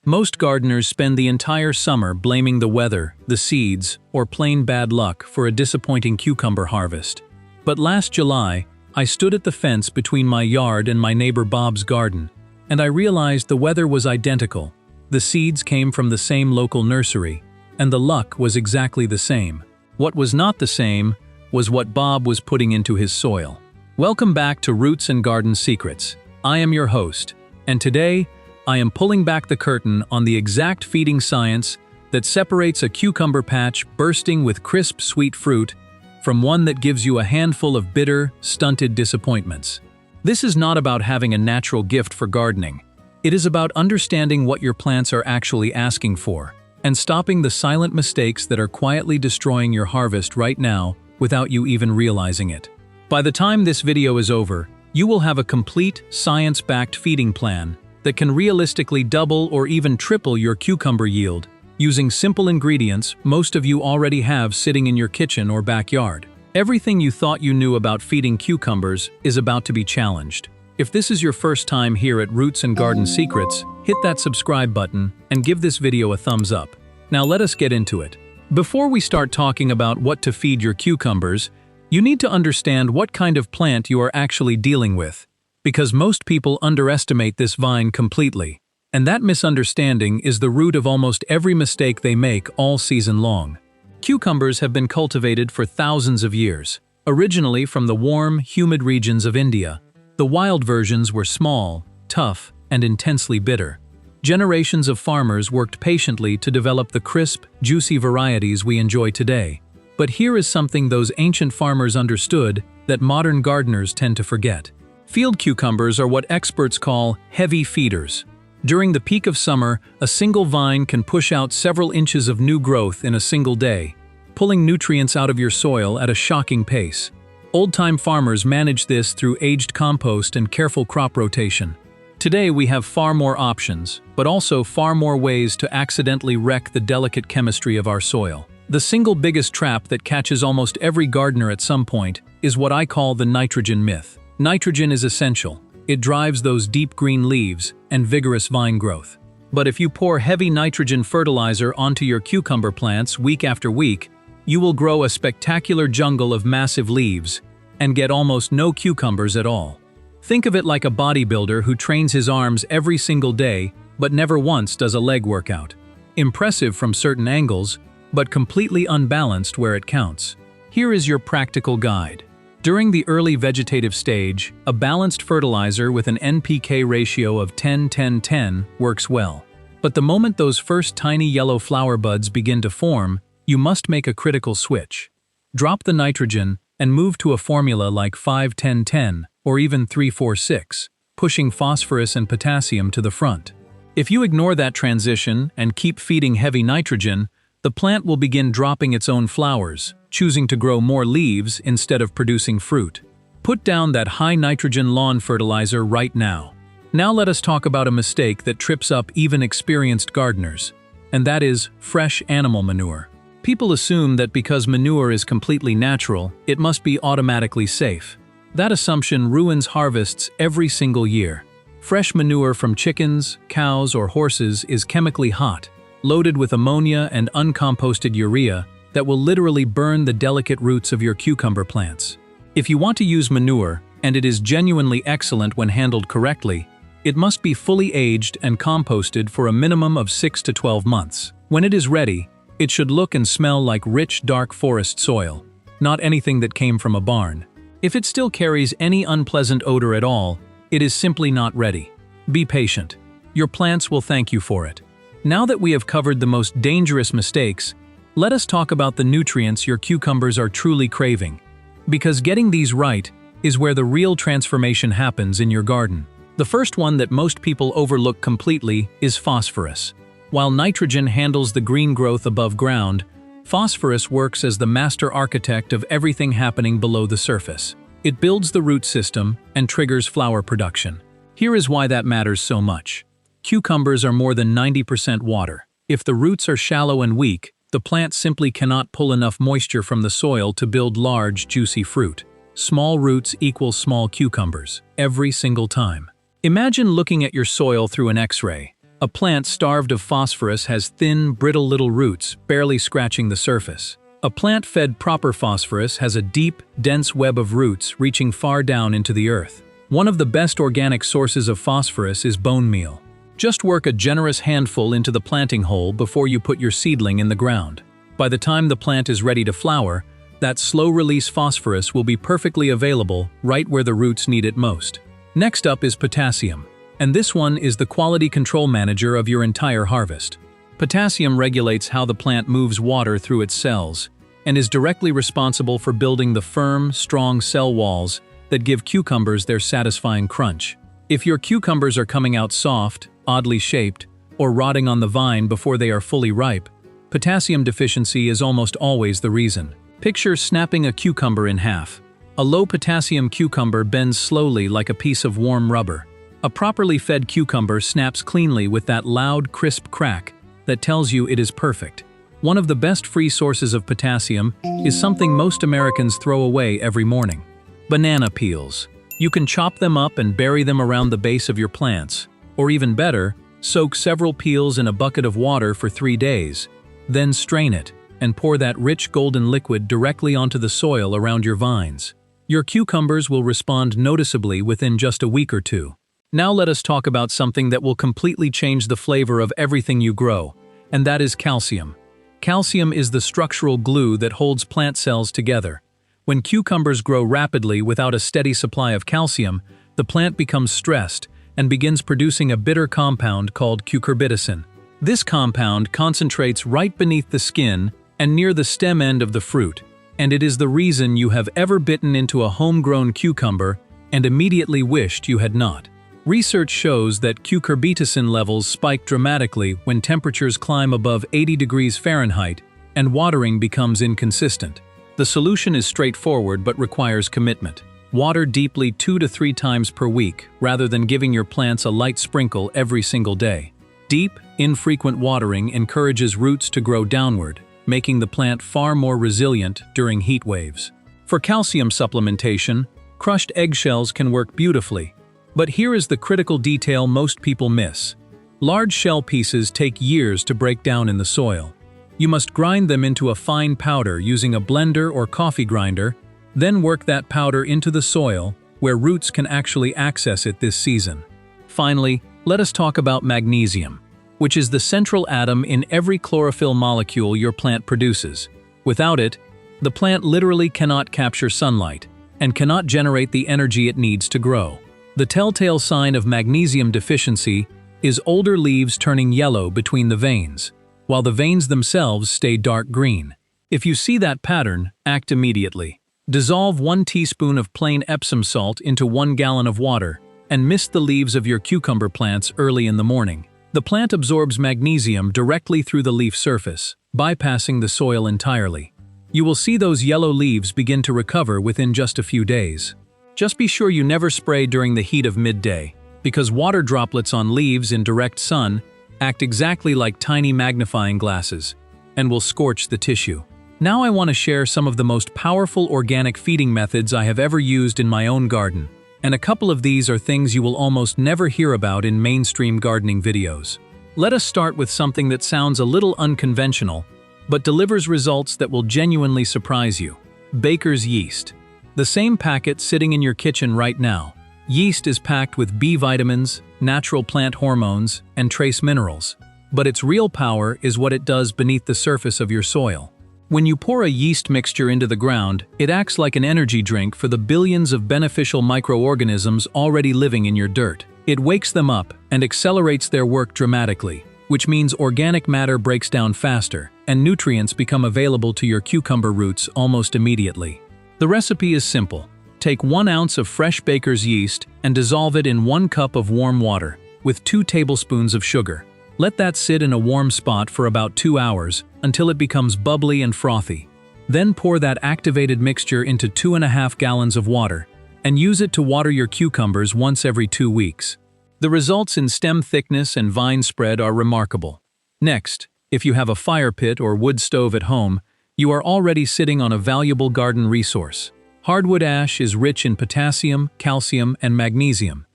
Most gardeners spend the entire summer blaming the weather, the seeds, or plain bad luck for a disappointing cucumber harvest. But last July, I stood at the fence between my yard and my neighbor Bob's garden, and I realized the weather was identical. The seeds came from the same local nursery, and the luck was exactly the same. What was not the same was what Bob was putting into his soil. Welcome back to Roots and Garden Secrets. I am your host, and today, I am pulling back the curtain on the exact feeding science that separates a cucumber patch bursting with crisp, sweet fruit from one that gives you a handful of bitter, stunted disappointments. This is not about having a natural gift for gardening. It is about understanding what your plants are actually asking for and stopping the silent mistakes that are quietly destroying your harvest right now without you even realizing it. By the time this video is over, you will have a complete, science-backed feeding plan that can realistically double or even triple your cucumber yield using simple ingredients most of you already have sitting in your kitchen or backyard. Everything you thought you knew about feeding cucumbers is about to be challenged. If this is your first time here at Roots and Garden Secrets, hit that subscribe button and give this video a thumbs up. Now let us get into it. Before we start talking about what to feed your cucumbers, you need to understand what kind of plant you are actually dealing with, because most people underestimate this vine completely. And that misunderstanding is the root of almost every mistake they make all season long. Cucumbers have been cultivated for thousands of years. Originally from the warm, humid regions of India, the wild versions were small, tough, and intensely bitter. Generations of farmers worked patiently to develop the crisp, juicy varieties we enjoy today. But here is something those ancient farmers understood that modern gardeners tend to forget. Field cucumbers are what experts call heavy feeders. During the peak of summer, a single vine can push out several inches of new growth in a single day, pulling nutrients out of your soil at a shocking pace. Old-time farmers managed this through aged compost and careful crop rotation. Today we have far more options, but also far more ways to accidentally wreck the delicate chemistry of our soil. The single biggest trap that catches almost every gardener at some point is what I call the nitrogen myth. Nitrogen is essential. It drives those deep green leaves and vigorous vine growth. But if you pour heavy nitrogen fertilizer onto your cucumber plants week after week, you will grow a spectacular jungle of massive leaves and get almost no cucumbers at all. Think of it like a bodybuilder who trains his arms every single day but never once does a leg workout. Impressive from certain angles, but completely unbalanced where it counts. Here is your practical guide. During the early vegetative stage, a balanced fertilizer with an NPK ratio of 10-10-10 works well. But the moment those first tiny yellow flower buds begin to form, you must make a critical switch. Drop the nitrogen and move to a formula like 5-10-10 or even 3-4-6, pushing phosphorus and potassium to the front. If you ignore that transition and keep feeding heavy nitrogen, the plant will begin dropping its own flowers, choosing to grow more leaves instead of producing fruit. Put down that high nitrogen lawn fertilizer right now. Now let us talk about a mistake that trips up even experienced gardeners, and that is fresh animal manure. People assume that because manure is completely natural, it must be automatically safe. That assumption ruins harvests every single year. Fresh manure from chickens, cows, or horses is chemically hot, loaded with ammonia and uncomposted urea that will literally burn the delicate roots of your cucumber plants. If you want to use manure, and it is genuinely excellent when handled correctly, it must be fully aged and composted for a minimum of 6 to 12 months. When it is ready, it should look and smell like rich, dark forest soil, not anything that came from a barn. If it still carries any unpleasant odor at all, it is simply not ready. Be patient. Your plants will thank you for it. Now that we have covered the most dangerous mistakes, let us talk about the nutrients your cucumbers are truly craving. Because getting these right is where the real transformation happens in your garden. The first one that most people overlook completely is phosphorus. While nitrogen handles the green growth above ground, phosphorus works as the master architect of everything happening below the surface. It builds the root system and triggers flower production. Here is why that matters so much. Cucumbers are more than 90% water. If the roots are shallow and weak, the plant simply cannot pull enough moisture from the soil to build large, juicy fruit. Small roots equal small cucumbers, every single time. Imagine looking at your soil through an X-ray. A plant starved of phosphorus has thin, brittle little roots, barely scratching the surface. A plant fed proper phosphorus has a deep, dense web of roots reaching far down into the earth. One of the best organic sources of phosphorus is bone meal. Just work a generous handful into the planting hole before you put your seedling in the ground. By the time the plant is ready to flower, that slow-release phosphorus will be perfectly available right where the roots need it most. Next up is potassium, and this one is the quality control manager of your entire harvest. Potassium regulates how the plant moves water through its cells and is directly responsible for building the firm, strong cell walls that give cucumbers their satisfying crunch. If your cucumbers are coming out soft, oddly shaped, or rotting on the vine before they are fully ripe, potassium deficiency is almost always the reason. Picture snapping a cucumber in half. A low potassium cucumber bends slowly like a piece of warm rubber. A properly fed cucumber snaps cleanly with that loud, crisp crack that tells you it is perfect. One of the best free sources of potassium is something most Americans throw away every morning: banana peels. You can chop them up and bury them around the base of your plants. Or even better, soak several peels in a bucket of water for 3 days. Then strain it and pour that rich golden liquid directly onto the soil around your vines. Your cucumbers will respond noticeably within just a week or two. Now let us talk about something that will completely change the flavor of everything you grow, and that is calcium. Calcium is the structural glue that holds plant cells together. When cucumbers grow rapidly without a steady supply of calcium, the plant becomes stressed and begins producing a bitter compound called cucurbitacin. This compound concentrates right beneath the skin and near the stem end of the fruit, and it is the reason you have ever bitten into a homegrown cucumber and immediately wished you had not. Research shows that cucurbitacin levels spike dramatically when temperatures climb above 80 degrees Fahrenheit and watering becomes inconsistent. The solution is straightforward but requires commitment. Water deeply 2 to 3 times per week rather than giving your plants a light sprinkle every single day. Deep, infrequent watering encourages roots to grow downward, making the plant far more resilient during heat waves. For calcium supplementation, crushed eggshells can work beautifully. But here is the critical detail most people miss. Large shell pieces take years to break down in the soil. You must grind them into a fine powder using a blender or coffee grinder, then work that powder into the soil, where roots can actually access it this season. Finally, let us talk about magnesium, which is the central atom in every chlorophyll molecule your plant produces. Without it, the plant literally cannot capture sunlight and cannot generate the energy it needs to grow. The telltale sign of magnesium deficiency is older leaves turning yellow between the veins, while the veins themselves stay dark green. If you see that pattern, act immediately. Dissolve 1 teaspoon of plain Epsom salt into 1 gallon of water and mist the leaves of your cucumber plants early in the morning. The plant absorbs magnesium directly through the leaf surface, bypassing the soil entirely. You will see those yellow leaves begin to recover within just a few days. Just be sure you never spray during the heat of midday, because water droplets on leaves in direct sun act exactly like tiny magnifying glasses and will scorch the tissue. Now I want to share some of the most powerful organic feeding methods I have ever used in my own garden, and a couple of these are things you will almost never hear about in mainstream gardening videos. Let us start with something that sounds a little unconventional, but delivers results that will genuinely surprise you: baker's yeast. The same packet sitting in your kitchen right now. Yeast is packed with B vitamins, natural plant hormones, and trace minerals. But its real power is what it does beneath the surface of your soil. When you pour a yeast mixture into the ground, it acts like an energy drink for the billions of beneficial microorganisms already living in your dirt. It wakes them up and accelerates their work dramatically, which means organic matter breaks down faster, and nutrients become available to your cucumber roots almost immediately. The recipe is simple. Take 1 ounce of fresh baker's yeast and dissolve it in 1 cup of warm water with 2 tablespoons of sugar. Let that sit in a warm spot for about 2 hours until it becomes bubbly and frothy. Then pour that activated mixture into 2.5 gallons of water and use it to water your cucumbers once every 2 weeks. The results in stem thickness and vine spread are remarkable. Next, if you have a fire pit or wood stove at home, you are already sitting on a valuable garden resource. Hardwood ash is rich in potassium, calcium, and magnesium.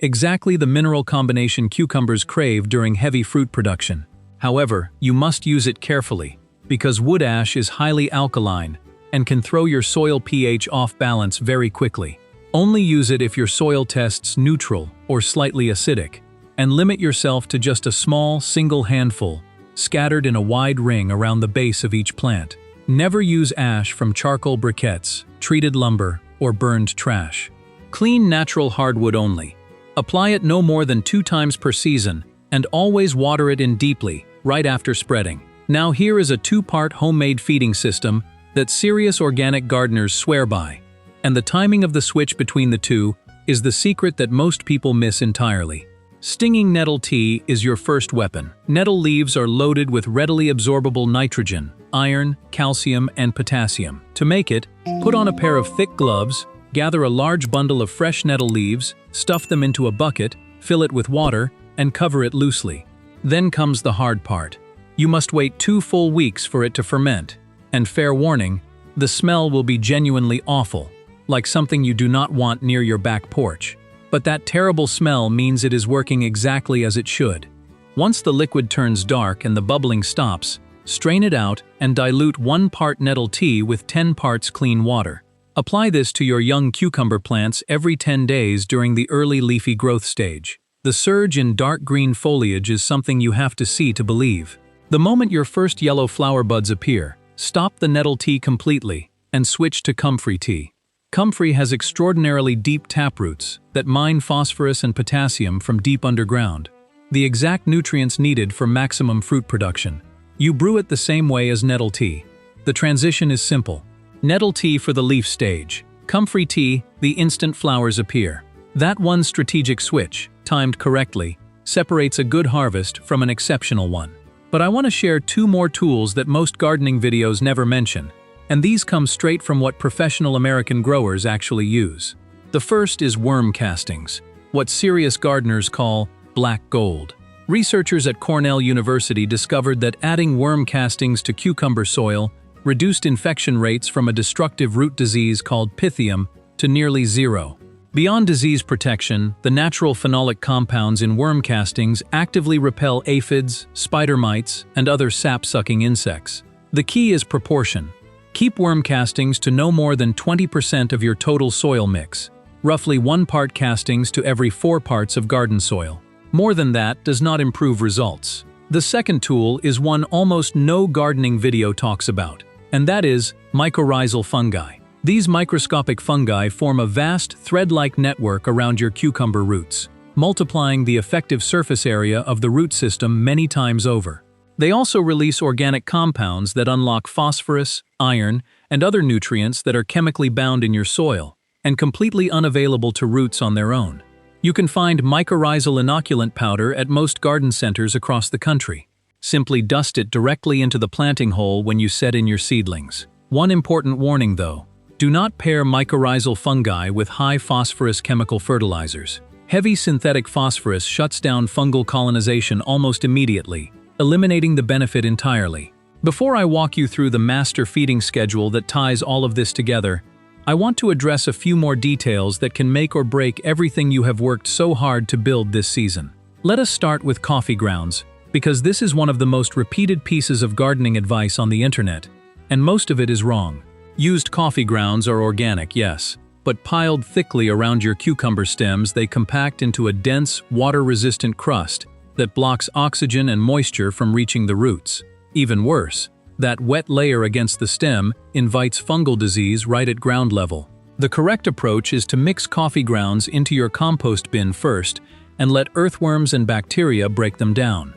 exactly the mineral combination cucumbers crave during heavy fruit production. However, you must use it carefully, because wood ash is highly alkaline and can throw your soil pH off balance very quickly. Only use it if your soil tests neutral or slightly acidic, and limit yourself to just a small, single handful, scattered in a wide ring around the base of each plant. Never use ash from charcoal briquettes, treated lumber, or burned trash. Clean natural hardwood only. Apply it no more than 2 times per season, and always water it in deeply, right after spreading. Now here is a 2-part homemade feeding system that serious organic gardeners swear by. And the timing of the switch between the two is the secret that most people miss entirely. Stinging nettle tea is your first weapon. Nettle leaves are loaded with readily absorbable nitrogen, iron, calcium, and potassium. To make it, put on a pair of thick gloves, gather a large bundle of fresh nettle leaves, stuff them into a bucket, fill it with water, and cover it loosely. Then comes the hard part. You must wait 2 full weeks for it to ferment. And fair warning, the smell will be genuinely awful, like something you do not want near your back porch. But that terrible smell means it is working exactly as it should. Once the liquid turns dark and the bubbling stops, strain it out and dilute 1 part nettle tea with 10 parts clean water. Apply this to your young cucumber plants every 10 days during the early leafy growth stage. The surge in dark green foliage is something you have to see to believe. The moment your first yellow flower buds appear, stop the nettle tea completely and switch to comfrey tea. Comfrey has extraordinarily deep taproots that mine phosphorus and potassium from deep underground, the exact nutrients needed for maximum fruit production. You brew it the same way as nettle tea. The transition is simple. Nettle tea for the leaf stage. Comfrey tea, the instant flowers appear. That one strategic switch, timed correctly, separates a good harvest from an exceptional one. But I want to share 2 more tools that most gardening videos never mention, and these come straight from what professional American growers actually use. The first is worm castings, what serious gardeners call black gold. Researchers at Cornell University discovered that adding worm castings to cucumber soil reduced infection rates from a destructive root disease called Pythium to nearly 0. Beyond disease protection, the natural phenolic compounds in worm castings actively repel aphids, spider mites, and other sap-sucking insects. The key is proportion. Keep worm castings to no more than 20% of your total soil mix, roughly 1 part castings to every 4 parts of garden soil. More than that does not improve results. The second tool is one almost no gardening video talks about, and that is mycorrhizal fungi. These microscopic fungi form a vast thread-like network around your cucumber roots, multiplying the effective surface area of the root system many times over. They also release organic compounds that unlock phosphorus, iron, and other nutrients that are chemically bound in your soil and completely unavailable to roots on their own. You can find mycorrhizal inoculant powder at most garden centers across the country. Simply dust it directly into the planting hole when you set in your seedlings. One important warning though, do not pair mycorrhizal fungi with high phosphorus chemical fertilizers. Heavy synthetic phosphorus shuts down fungal colonization almost immediately, eliminating the benefit entirely. Before I walk you through the master feeding schedule that ties all of this together, I want to address a few more details that can make or break everything you have worked so hard to build this season. Let us start with coffee grounds, because this is one of the most repeated pieces of gardening advice on the internet, and most of it is wrong. Used coffee grounds are organic, yes, but piled thickly around your cucumber stems, they compact into a dense, water-resistant crust that blocks oxygen and moisture from reaching the roots. Even worse, that wet layer against the stem invites fungal disease right at ground level. The correct approach is to mix coffee grounds into your compost bin first and let earthworms and bacteria break them down.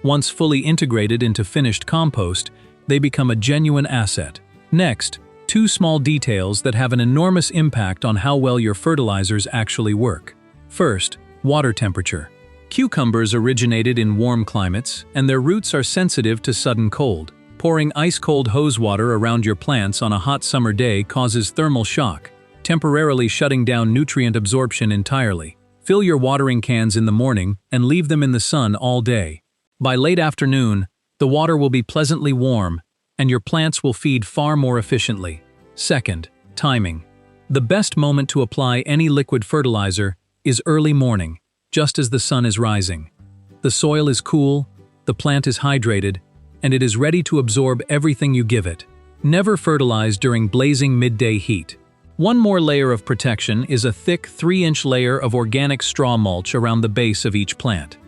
Once fully integrated into finished compost, they become a genuine asset. Next, 2 small details that have an enormous impact on how well your fertilizers actually work. First, water temperature. Cucumbers originated in warm climates, and their roots are sensitive to sudden cold. Pouring ice-cold hose water around your plants on a hot summer day causes thermal shock, temporarily shutting down nutrient absorption entirely. Fill your watering cans in the morning and leave them in the sun all day. By late afternoon, the water will be pleasantly warm, and your plants will feed far more efficiently. Second, timing. The best moment to apply any liquid fertilizer is early morning. just as the sun is rising. The soil is cool, the plant is hydrated, and it is ready to absorb everything you give it. Never fertilize during blazing midday heat. One more layer of protection is a thick 3-inch layer of organic straw mulch around the base of each plant.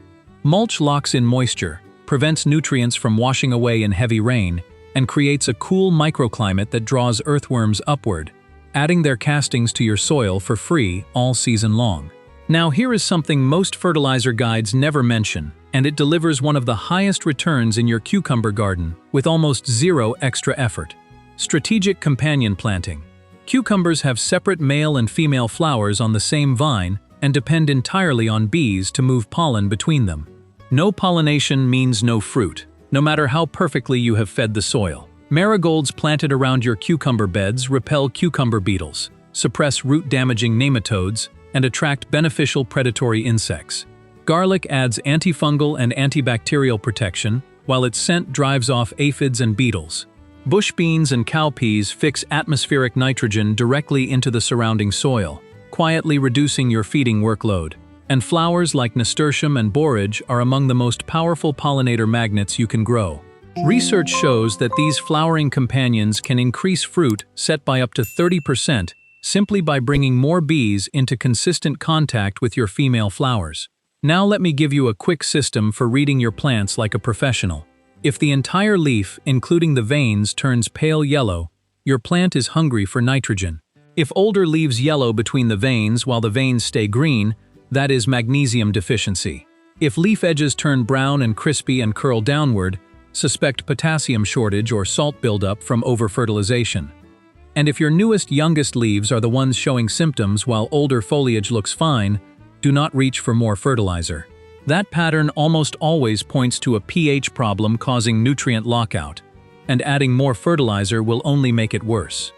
Mulch locks in moisture, prevents nutrients from washing away in heavy rain, and creates a cool microclimate that draws earthworms upward, adding their castings to your soil for free all season long. Now here is something most fertilizer guides never mention, and it delivers one of the highest returns in your cucumber garden with almost zero extra effort. Strategic companion planting. Cucumbers have separate male and female flowers on the same vine and depend entirely on bees to move pollen between them. No pollination means no fruit, no matter how perfectly you have fed the soil. Marigolds planted around your cucumber beds repel cucumber beetles, suppress root-damaging nematodes, and attract beneficial predatory insects. Garlic adds antifungal and antibacterial protection, while its scent drives off aphids and beetles. Bush beans and cowpeas fix atmospheric nitrogen directly into the surrounding soil, quietly reducing your feeding workload. And flowers like nasturtium and borage are among the most powerful pollinator magnets you can grow. Research shows that these flowering companions can increase fruit set by up to 30% simply by bringing more bees into consistent contact with your female flowers. Now let me give you a quick system for reading your plants like a professional. If the entire leaf, including the veins, turns pale yellow, your plant is hungry for nitrogen. If older leaves yellow between the veins while the veins stay green, that is magnesium deficiency. If leaf edges turn brown and crispy and curl downward, suspect potassium shortage or salt buildup from over-fertilization. And if your youngest leaves are the ones showing symptoms while older foliage looks fine, do not reach for more fertilizer. That pattern almost always points to a pH problem causing nutrient lockout, and adding more fertilizer will only make it worse.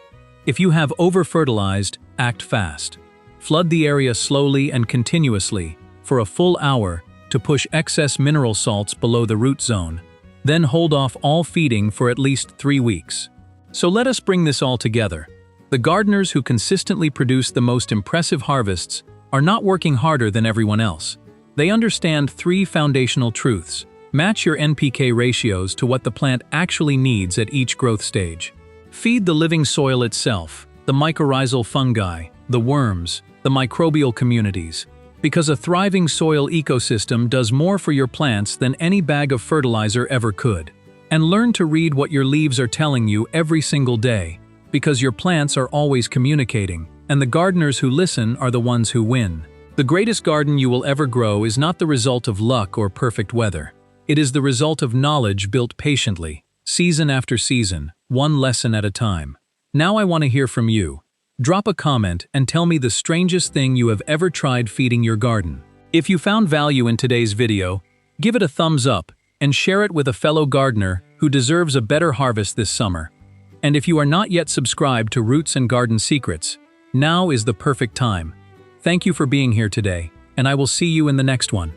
If you have over-fertilized, act fast. Flood the area slowly and continuously for a full hour to push excess mineral salts below the root zone. Then hold off all feeding for at least 3 weeks. So let us bring this all together. The gardeners who consistently produce the most impressive harvests are not working harder than everyone else. They understand 3 foundational truths. Match your NPK ratios to what the plant actually needs at each growth stage. Feed the living soil itself, the mycorrhizal fungi, the worms, the microbial communities, because a thriving soil ecosystem does more for your plants than any bag of fertilizer ever could. And learn to read what your leaves are telling you every single day, because your plants are always communicating, and the gardeners who listen are the ones who win. The greatest garden you will ever grow is not the result of luck or perfect weather. It is the result of knowledge built patiently, season after season, one lesson at a time. Now I want to hear from you. Drop a comment and tell me the strangest thing you have ever tried feeding your garden. If you found value in today's video, give it a thumbs up and share it with a fellow gardener who deserves a better harvest this summer. And if you are not yet subscribed to Roots and Garden Secrets, now is the perfect time. Thank you for being here today, and I will see you in the next one.